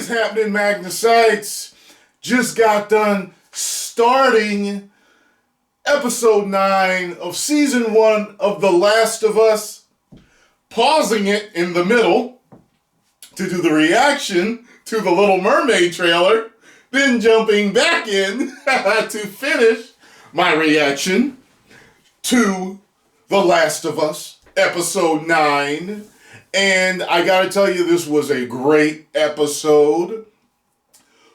is happening, Magnusites? Just got done starting episode 9 of season 1 of The Last of Us, pausing it in the middle to do the reaction to the Little Mermaid trailer, then jumping back in to finish my reaction to The Last of Us, episode 9. And I gotta tell you, this was a great episode.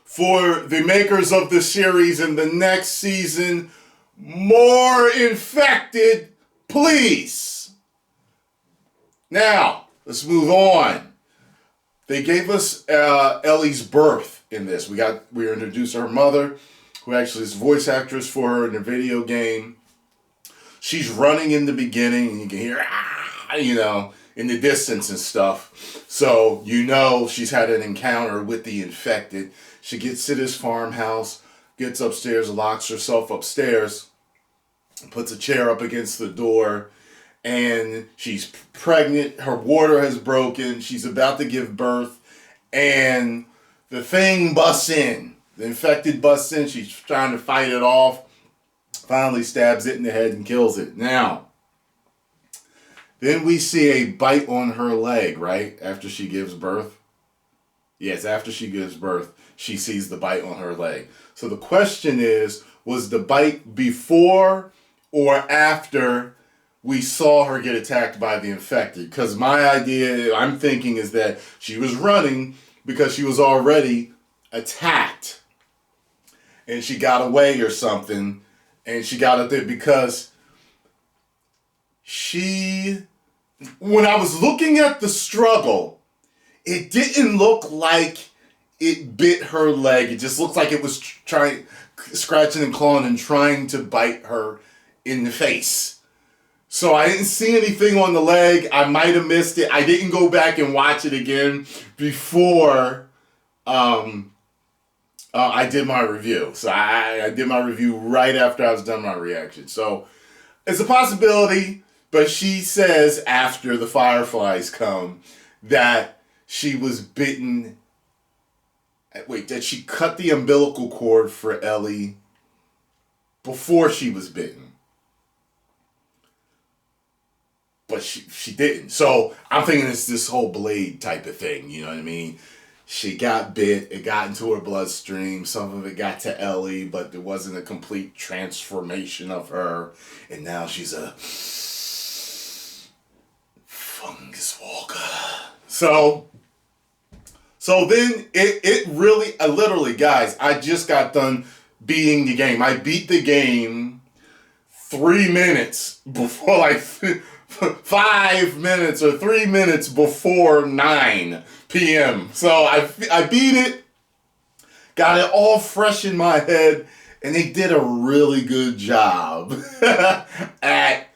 For the makers of the series in the next season, more infected, please. Now, let's move on. They gave us Ellie's birth in this. We were introduced to her mother, who actually is voice actress for her in the video game. She's running in the beginning, and you can hear, in the distance and stuff. So, she's had an encounter with the infected. She gets to this farmhouse, gets upstairs, locks herself upstairs, puts a chair up against the door, and she's pregnant. Her water has broken. She's about to give birth, and the thing busts in. The infected busts in. She's trying to fight it off. Finally stabs it in the head and kills it. Now, then we see a bite on her leg, right? After she gives birth. Yes, after she gives birth, she sees the bite on her leg. So the question is, was the bite before or after we saw her get attacked by the infected? Because my idea, I'm thinking, is that she was running because she was already attacked. And she got away or something. And she got up there because when I was looking at the struggle, it didn't look like it bit her leg. It just looked like it was scratching and clawing and trying to bite her in the face. So I didn't see anything on the leg. I might have missed it. I didn't go back and watch it again before I did my review. So I did my review right after I was done my reaction. So it's a possibility, but she says after the fireflies come that she was bitten. Wait, that she cut the umbilical cord for Ellie before she was bitten. But she didn't. So I'm thinking it's this whole Blade type of thing, you know what I mean? She got bit, it got into her bloodstream, some of it got to Ellie, but there wasn't a complete transformation of her. And now she's a fungus walker. So then it really, literally, guys, I just got done beating the game. I beat the game 3 minutes before, 5 minutes or 3 minutes before 9 p.m. So I beat it, got it all fresh in my head, and they did a really good job at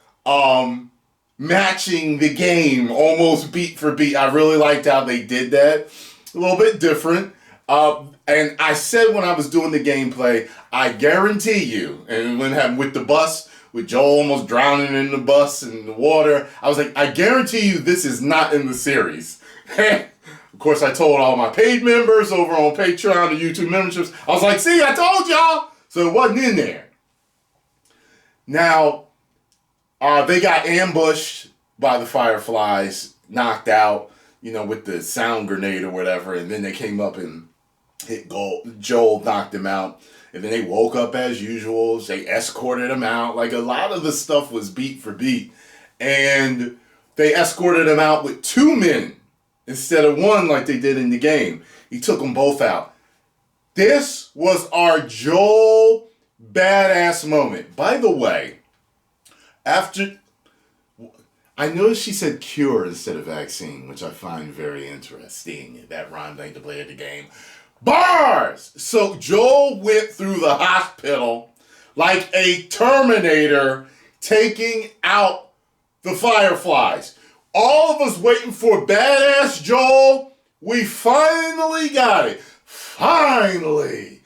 matching the game almost beat for beat. I really liked how they did that. A little bit different. And I said when I was doing the gameplay, I guarantee you, and when it happened with the bus, with Joel almost drowning in the bus and the water, I was like, I guarantee you this is not in the series. Of course, I told all my paid members over on Patreon and YouTube memberships, I was like, see, I told y'all. So it wasn't in there. Now, they got ambushed by the fireflies, knocked out, with the sound grenade or whatever, and then they came up and hit Joel, knocked him out, and then they woke up as usual. They escorted him out. Like, a lot of the stuff was beat for beat, and they escorted him out with 2 men instead of 1 like they did in the game. He took them both out. This was our Joel badass moment. By the way, I noticed she said cure instead of vaccine, which I find very interesting. That rhymes ain't to play at the game. Bars! So Joel went through the hospital like a Terminator taking out the fireflies. All of us waiting for badass Joel. We finally got it. Finally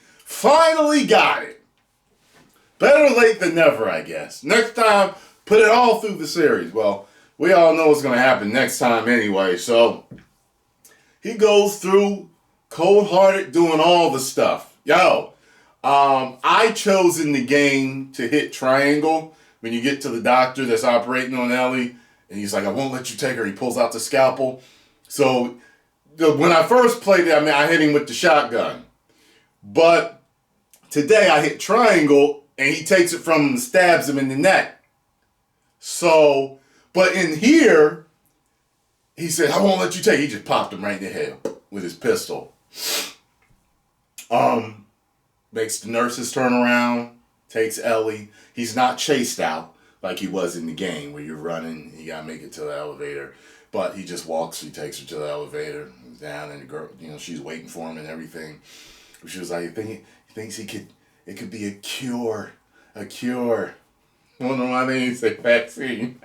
got it. Better late than never, I guess. Next time, put it all through the series. Well, we all know what's going to happen next time anyway. So he goes through Cold-hearted doing all the stuff. Yo, I chose in the game to hit triangle when you get to the doctor that's operating on Ellie, and he's like, I won't let you take her. He pulls out the scalpel. So when I first played it, I hit him with the shotgun. But today I hit triangle, and he takes it from him and stabs him in the neck. So, but in here, he said, I won't let you take it. He just popped him right in the head with his pistol. Makes the nurses turn around, takes Ellie. He's not chased out like he was in the game where you're running, you gotta make it to the elevator. But he just walks, he takes her to the elevator, down, and the girl, she's waiting for him and everything. She was like, he thinks it could be a cure. A cure. One of my names say vaccine.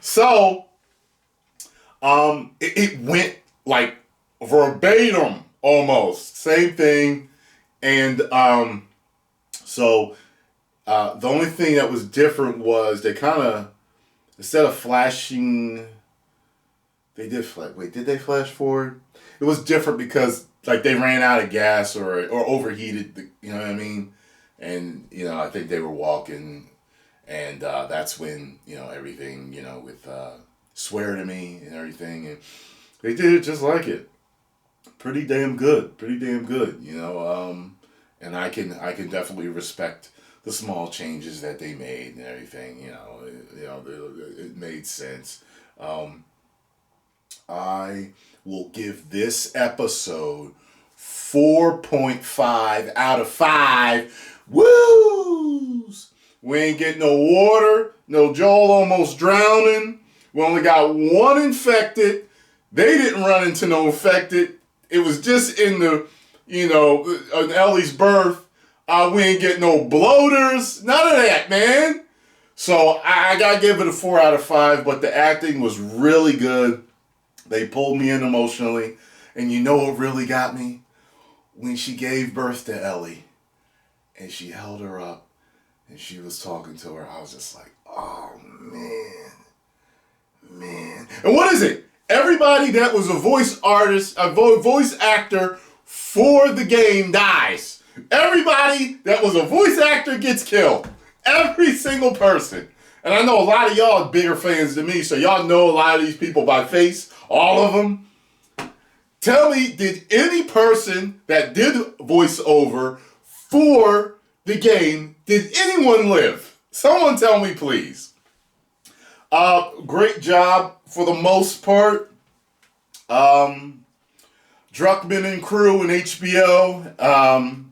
So, it went like verbatim almost. Same thing. And so the only thing that was different was they kind of, instead of flashing, they did flash. Wait, did they flash forward? It was different because like they ran out of gas or overheated, you know what I mean? And, I think they were walking, and that's when, everything, with Swear to Me and everything. And they did it just like it. Pretty damn good, and I can definitely respect the small changes that they made and everything. It made sense. I will give this episode 4.5 out of 5. Woos! We ain't getting no water. No Joel almost drowning. We only got one infected. They didn't run into no infected. It was just in the, on Ellie's birth. We ain't getting no bloaters. None of that, man. So I got to give it a 4 out of 5, but the acting was really good. They pulled me in emotionally. And you know what really got me? When she gave birth to Ellie and she held her up and she was talking to her, I was just like, oh, man. And what is it? Everybody that was a voice artist, a voice actor for the game dies. Everybody that was a voice actor gets killed. Every single person. And I know a lot of y'all are bigger fans than me, so y'all know a lot of these people by face, all of them. Tell me, did any person that did voiceover for the game, did anyone live? Someone tell me, please. Great job for the most part. Druckmann and crew and HBO.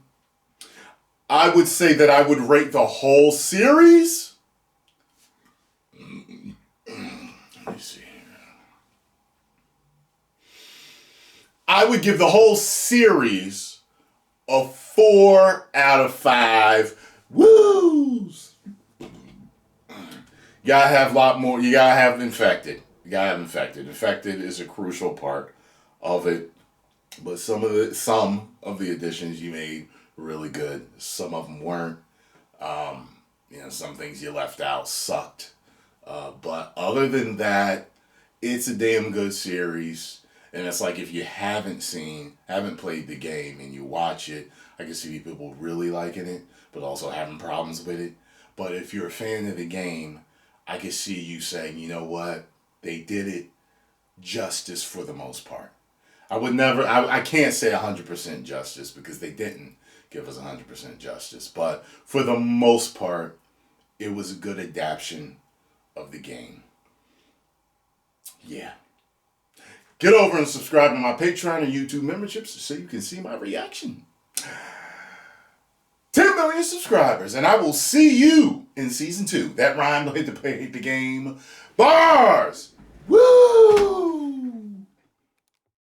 I would say that I would rate the whole series. Let me see. I would give the whole series a 4 out of 5. Woos! You gotta have a lot more. You gotta have infected. Infected is a crucial part of it. But some of the additions you made were really good. Some of them weren't. Some things you left out sucked. But other than that, it's a damn good series. And it's like if you haven't played the game and you watch it, I can see people really liking it, but also having problems with it. But if you're a fan of the game, I can see you saying, you know what? They did it justice for the most part. I can't say 100% justice because they didn't give us 100% justice. But for the most part, it was a good adaptation of the game. Yeah. Get over and subscribe to my Patreon and YouTube memberships so you can see my reaction. 10 million subscribers, and I will see you in Season 2. That rhymed, hit the game. Bars! Woo!